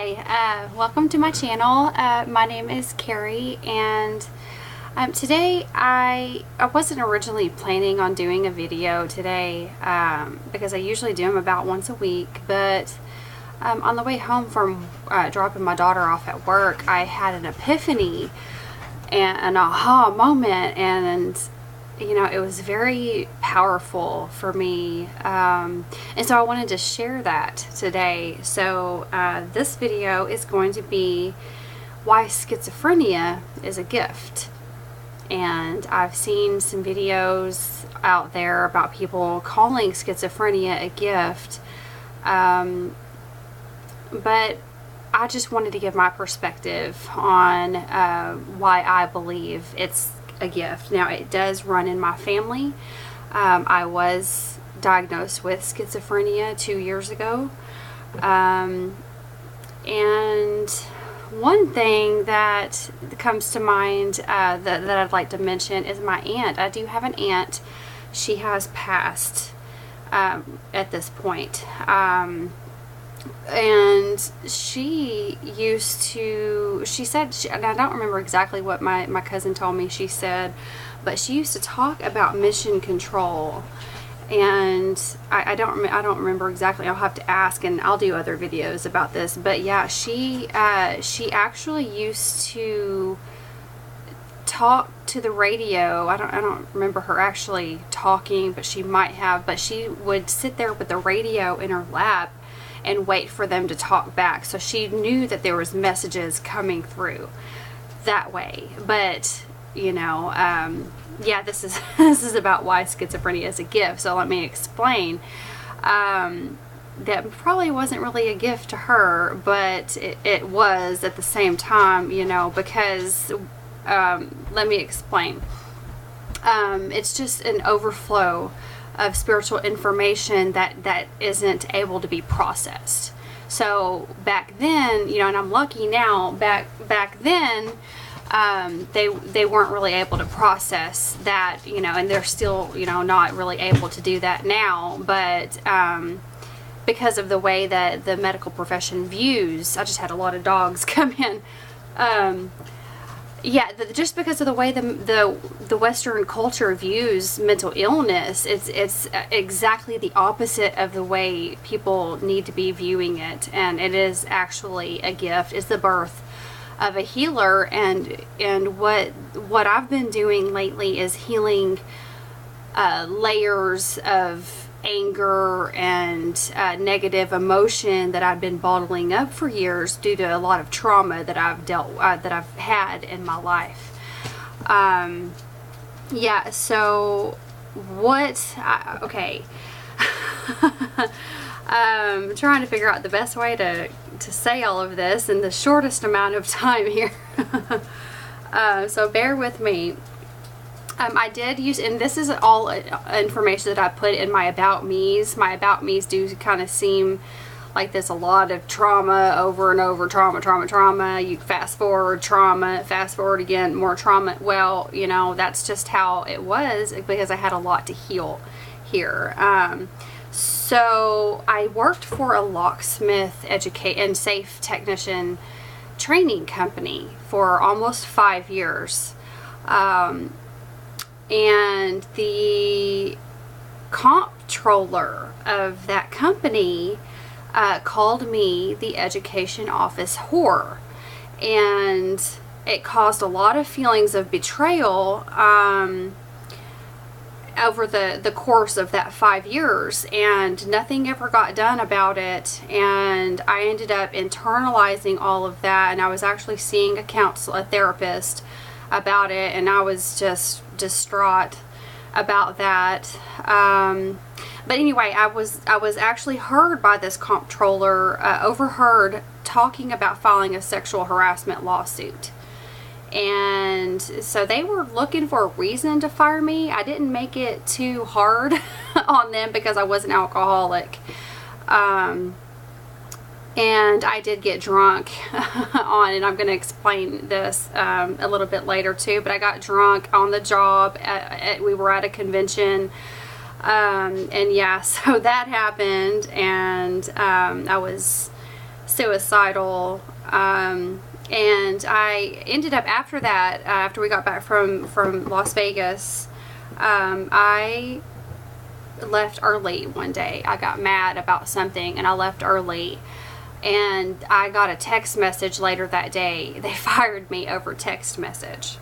Hi, welcome to my channel. My name is Kerry, and today I wasn't originally planning on doing a video today because I usually do them about once a week, but on the way home from dropping my daughter off at work, I had an epiphany and an aha moment, and you know, it was very powerful for me, and so I wanted to share that today. So this video is going to be why schizophrenia is a gift. And I've seen some videos out there about people calling schizophrenia a gift, but I just wanted to give my perspective on why I believe it's a gift. Now, it does run in my family. I was diagnosed with schizophrenia 2 years ago, and one thing that comes to mind that I'd like to mention is my aunt. I do have an aunt. She has passed at this point, and she said, and I don't remember exactly what my cousin told me she said, but she used to talk about mission control, and I don't remember exactly. I'll have to ask, and I'll do other videos about this. But yeah, she actually used to talk to the radio. I don't remember her actually talking, but she might have. But she would sit there with the radio in her lap and wait for them to talk back, so she knew that there was messages coming through that way. But you know, yeah, this is about why schizophrenia is a gift. So let me explain. That probably wasn't really a gift to her, but it was at the same time, you know, because let me explain. It's just an overflow of spiritual information that isn't able to be processed. So back then, you know, and I'm lucky now, back then, they weren't really able to process that, you know, and they're still, you know, not really able to do that now, but because of the way that the medical profession views, I just had a lot of dogs come in, yeah, just because of the way the Western culture views mental illness, it's exactly the opposite of the way people need to be viewing it, and it is actually a gift. It's the birth of a healer, and what I've been doing lately is healing layers of anger and negative emotion that I've been bottling up for years due to a lot of trauma that I've had in my life. Yeah, so okay. I'm trying to figure out the best way to say all of this in the shortest amount of time here. So bear with me. I did use, and this is all information that I put in my About Me's. My About Me's do kind of seem like there's a lot of trauma over and over, trauma. You fast forward trauma, fast forward again, more trauma. Well, you know, that's just how it was because I had a lot to heal here. So I worked for a locksmith and safe technician training company for almost 5 years. And the comptroller of that company called me the education office whore, and it caused a lot of feelings of betrayal over the course of that 5 years, and nothing ever got done about it, and I ended up internalizing all of that, and I was actually seeing a therapist about it, and I was just distraught about that. But anyway, I was actually heard by this comptroller, overheard talking about filing a sexual harassment lawsuit, and so they were looking for a reason to fire me. I didn't make it too hard on them because I was an alcoholic. And I did get drunk and I'm going to explain this a little bit later too, but I got drunk on the job. We were at a convention, and yeah, so that happened, and I was suicidal. And I ended up after that, after we got back from Las Vegas, I left early one day. I got mad about something and I left early, and I got a text message later that day. They fired me over text message.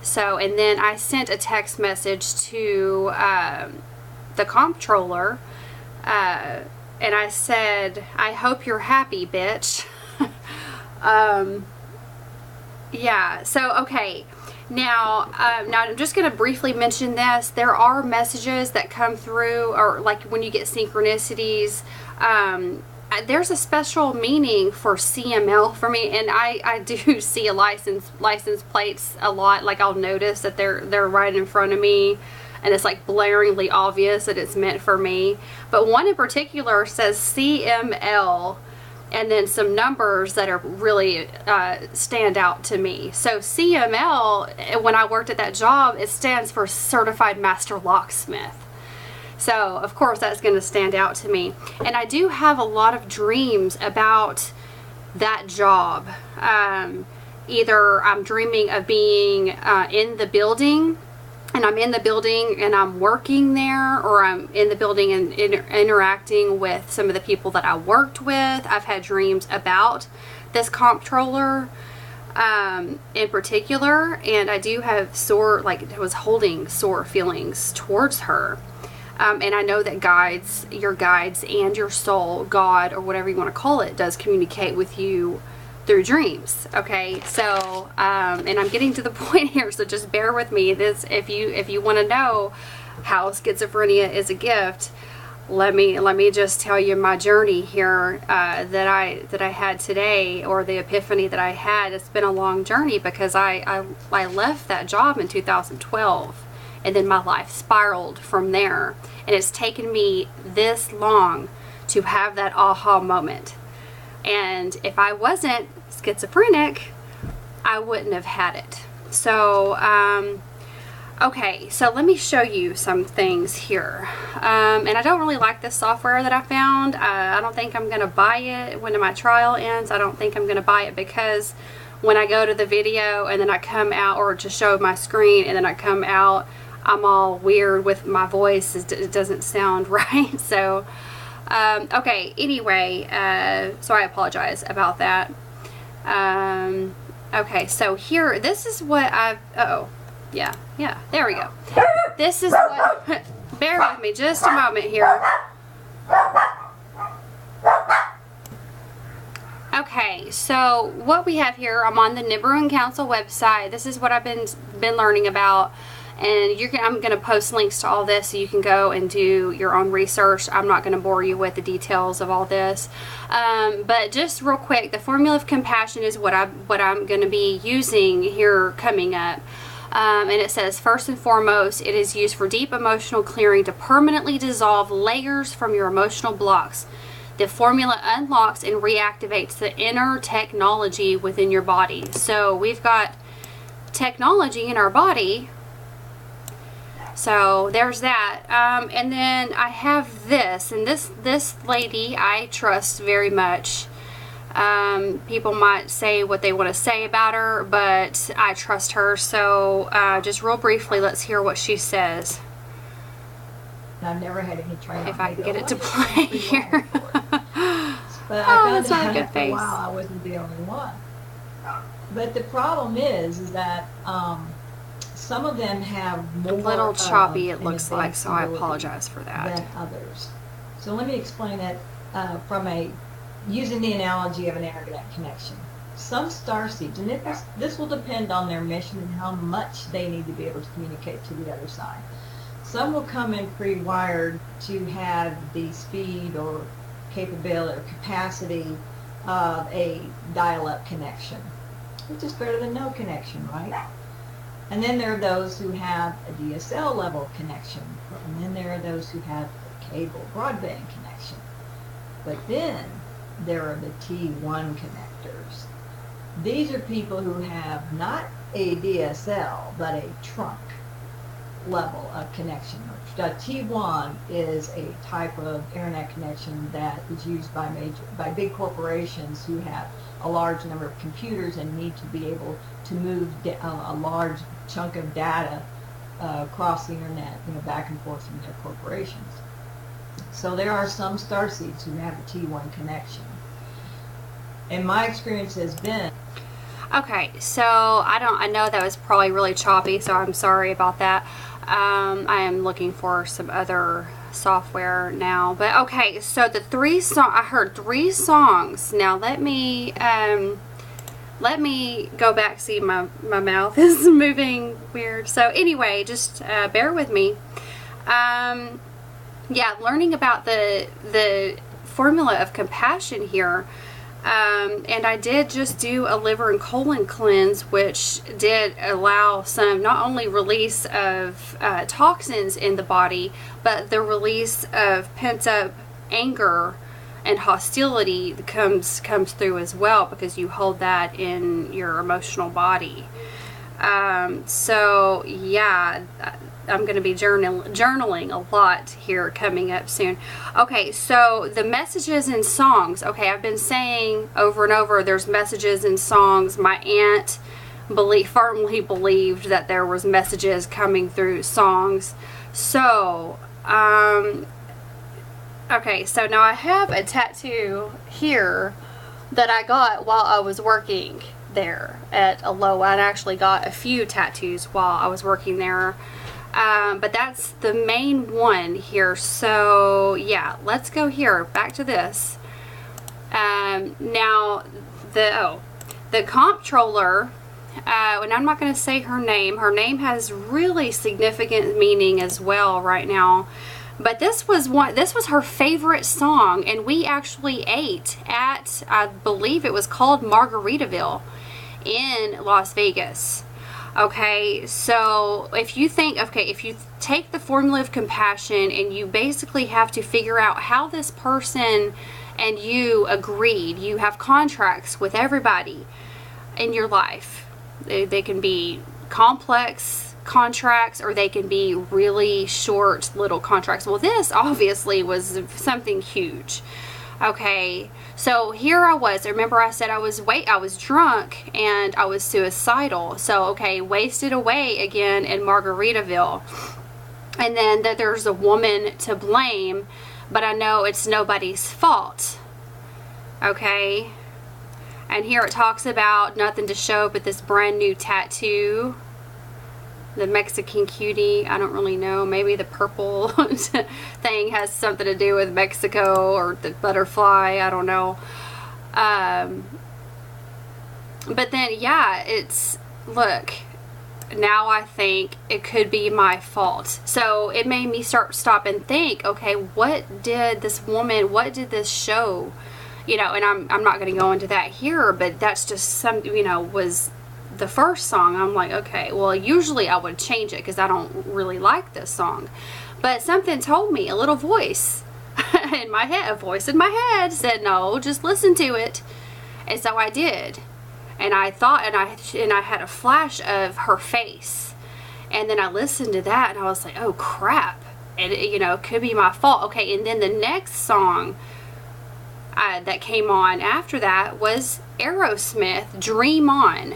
So, and then I sent a text message to the comptroller, and I said, "I hope you're happy, bitch." Yeah, so, okay. Now I'm just going to briefly mention this. There are messages that come through, or like when you get synchronicities, there's a special meaning for CML for me, and I do see a license plates a lot. Like, I'll notice that they're right in front of me, and it's like blaringly obvious that it's meant for me. But one in particular says CML, and then some numbers that are really stand out to me. So CML, when I worked at that job, it stands for Certified Master Locksmith. So of course that's going to stand out to me. And I do have a lot of dreams about that job. Either I'm dreaming of being in the building, and I'm in the building and I'm working there, or I'm in the building and interacting with some of the people that I worked with. I've had dreams about this comptroller in particular, and I do have sore, like I was holding sore feelings towards her. And I know that guides, your guides and your soul, God, or whatever you want to call it, does communicate with you through dreams. Okay, so and I'm getting to the point here, so just bear with me. This, if you want to know how schizophrenia is a gift, let me just tell you my journey here that I had today, or the epiphany that I had. It's been a long journey because I left that job in 2012, and then my life spiraled from there, and it's taken me this long to have that aha moment. And if I wasn't schizophrenic, I wouldn't have had it. So, okay, so let me show you some things here. And I don't really like this software that I found. I don't think I'm going to buy it when my trial ends. I don't think I'm going to buy it because when I go to the video and then I come out, or to show my screen and then I come out, I'm all weird with my voice. It doesn't sound right. So, okay, anyway, so I apologize about that. Okay, so here, this is what yeah, there we go. This is what, bear with me just a moment here. Okay, so what we have here, I'm on the Nibiru Council website. This is what I've been learning about. And I'm going to post links to all this so you can go and do your own research. I'm not going to bore you with the details of all this. But just real quick, the formula of compassion is what I'm going to be using here coming up. And it says, first and foremost, it is used for deep emotional clearing to permanently dissolve layers from your emotional blocks. The formula unlocks and reactivates the inner technology within your body. So we've got technology in our body. So there's that, and then I have this, and this lady I trust very much. People might say what they want to say about her, but I trust her. So just real briefly, let's hear what she says. I've never had any training. If I can get it to play here. But I that's found not a good out after face. a while I wasn't the only one. But the problem is that some of them have more A little choppy, it looks like, so I apologize for that. Than others. So let me explain that using the analogy of an internet connection. Some starseeds, and this will depend on their mission and how much they need to be able to communicate to the other side. Some will come in pre-wired to have the speed or capability or capacity of a dial-up connection, which is better than no connection, right? And then there are those who have a DSL level connection. And then there are those who have a cable broadband connection. But then there are the T1 connectors. These are people who have not a DSL, but a trunk. level of connection. T1 is a type of internet connection that is used by big corporations who have a large number of computers and need to be able to move a large chunk of data across the internet, back and forth from their corporations. So there are some starseeds who have a T1 connection. And my experience has been... Okay, so I know that was probably really choppy, so I'm sorry about that. I am looking for some other software now. But okay, so the I heard 3 songs. Now let me go back. See, my mouth is moving weird. So anyway, just bear with me. Yeah, learning about the formula of compassion here. And I did just do a liver and colon cleanse, which did allow some not only release of toxins in the body, but the release of pent up anger and hostility comes through as well, because you hold that in your emotional body. So yeah, I'm going to be journaling a lot here coming up soon. Okay, so the messages in songs. Okay, I've been saying over and over, there's messages in songs. My aunt firmly believed that there was messages coming through songs. So, okay, so now I have a tattoo here that I got while I was working there at Aloha. I actually got a few tattoos while I was working there. But that's the main one here. So yeah, let's go here back to this. Now the comptroller, and I'm not going to say her name. Her name has really significant meaning as well right now. But this was her favorite song, and we actually ate at, I believe it was called Margaritaville in Las Vegas. Okay, so if you take the formula of compassion and you basically have to figure out how this person and you agreed, you have contracts with everybody in your life. They can be complex contracts or they can be really short little contracts. Well, this obviously was something huge. Okay, so here I was. Remember I said I was drunk and I was suicidal. So okay, wasted away again in Margaritaville. And then that there's a woman to blame, but I know it's nobody's fault. Okay? And here it talks about nothing to show but this brand new tattoo. The Mexican cutie, I don't really know. Maybe the purple thing has something to do with Mexico, or the butterfly, I don't know. But then, yeah, look, now I think it could be my fault. So it made me stop and think, okay, what did this show, and I'm not going to go into that here, but that's just was the first song. I'm like, okay, well, usually I would change it because I don't really like this song, but something told me, a little voice in my head, said, no, just listen to it. And so I did, and I thought, and I had a flash of her face, and then I listened to that and I was like, oh crap, and it could be my fault. Okay, and then the next song that came on after that was Aerosmith, Dream On.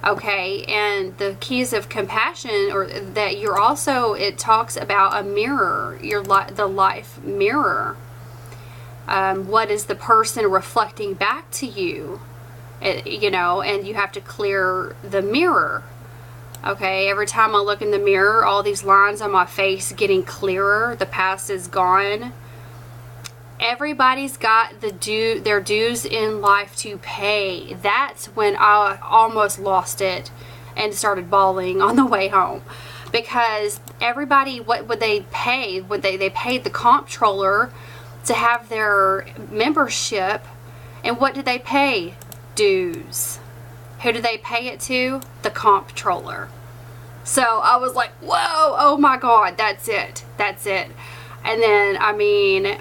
Okay, and the keys of compassion, or that you're also, it talks about a mirror, the life mirror. What is the person reflecting back to you? And you have to clear the mirror. Okay, every time I look in the mirror, all these lines on my face getting clearer. The past is gone. Everybody's got their dues in life to pay. That's when I almost lost it and started bawling on the way home, because everybody, what would they pay? They paid the comptroller to have their membership, and what did they pay? Dues. Who did they pay it to? The comptroller. So I was like, whoa, oh my God, that's it. And then,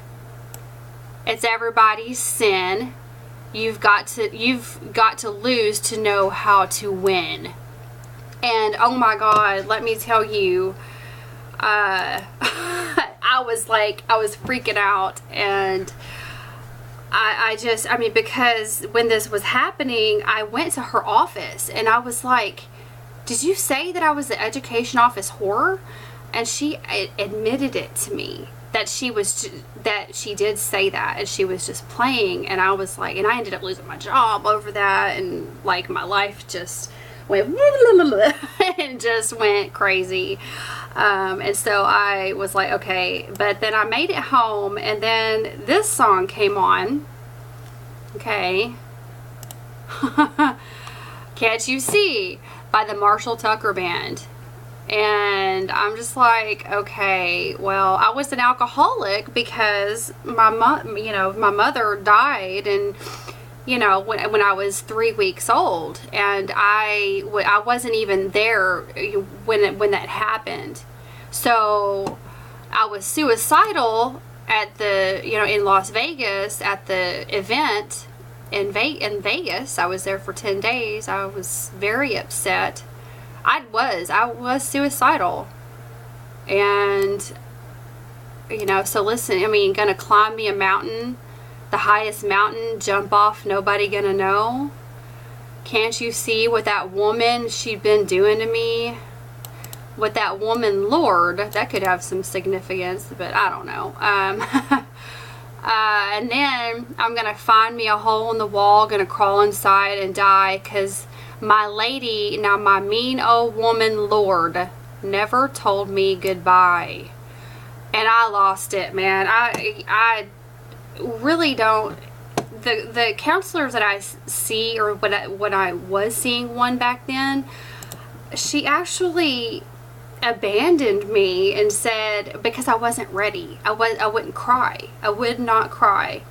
it's everybody's sin. You've got to lose to know how to win. And oh my God, let me tell you, I was freaking out, and I mean, because when this was happening, I went to her office and I was like, did you say that I was the education office whore? And she admitted it to me, that she did say that, and she was just playing. And I was like, and I ended up losing my job over that, and like my life just went and just went crazy. And so I was like, okay. But then I made it home, and then this song came on. Okay. Can't You See, by the Marshal Tucker Band. And I'm just like, okay, well, I was an alcoholic because my mother died, and when I was 3 weeks old, and I wasn't even there when that happened. So I was suicidal at the in Las Vegas at the event in Vegas. I was there for 10 days. I was very upset. I was suicidal. And so listen, I mean, gonna climb me a mountain, the highest mountain, jump off, nobody gonna know. Can't you see what that woman, she'd been doing to me? What that woman, Lord, that could have some significance, but I don't know. And then I'm gonna find me a hole in the wall, gonna crawl inside and die, because my lady, now my mean old woman, Lord, never told me goodbye. And I lost it, man. I really don't. The counselors that I see, or when I was seeing one back then, she actually abandoned me and said, because I wasn't ready. I wouldn't cry. I would not cry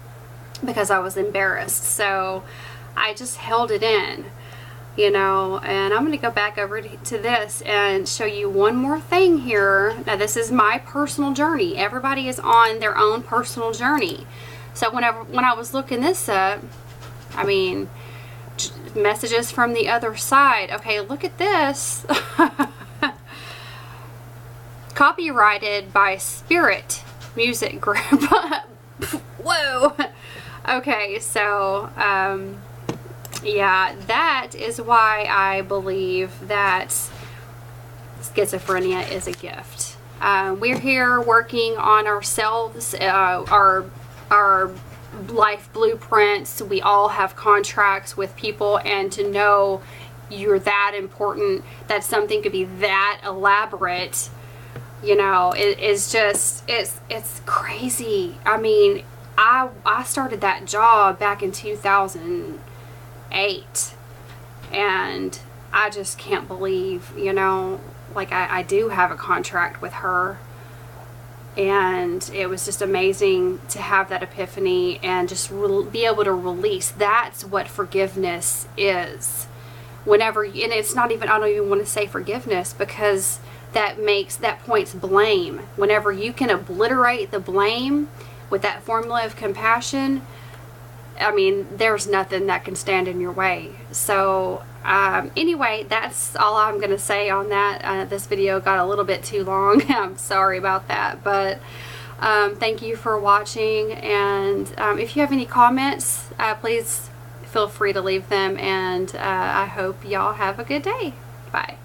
because I was embarrassed. So I just held it in, and I'm going to go back over to this and show you one more thing here. Now, this is my personal journey. Everybody is on their own personal journey. So when I was looking this up, I mean, messages from the other side. Okay, look at this. Copyrighted by Spirit Music Group. Whoa. Okay, so yeah, that is why I believe that schizophrenia is a gift. We're here working on ourselves, our life blueprints. We all have contracts with people, and to know you're that important, that something could be that elaborate, it is just, it's crazy. I mean, I started that job back in 2008, and I just can't believe, like I do have a contract with her. And it was just amazing to have that epiphany and just be able to release. That's what forgiveness is. And it's not even, I don't even want to say forgiveness, because that points blame. Whenever you can obliterate the blame with that formula of compassion, I mean, there's nothing that can stand in your way. So anyway, that's all I'm going to say on that. This video got a little bit too long. I'm sorry about that, but thank you for watching. And if you have any comments, please feel free to leave them. And I hope y'all have a good day. Bye.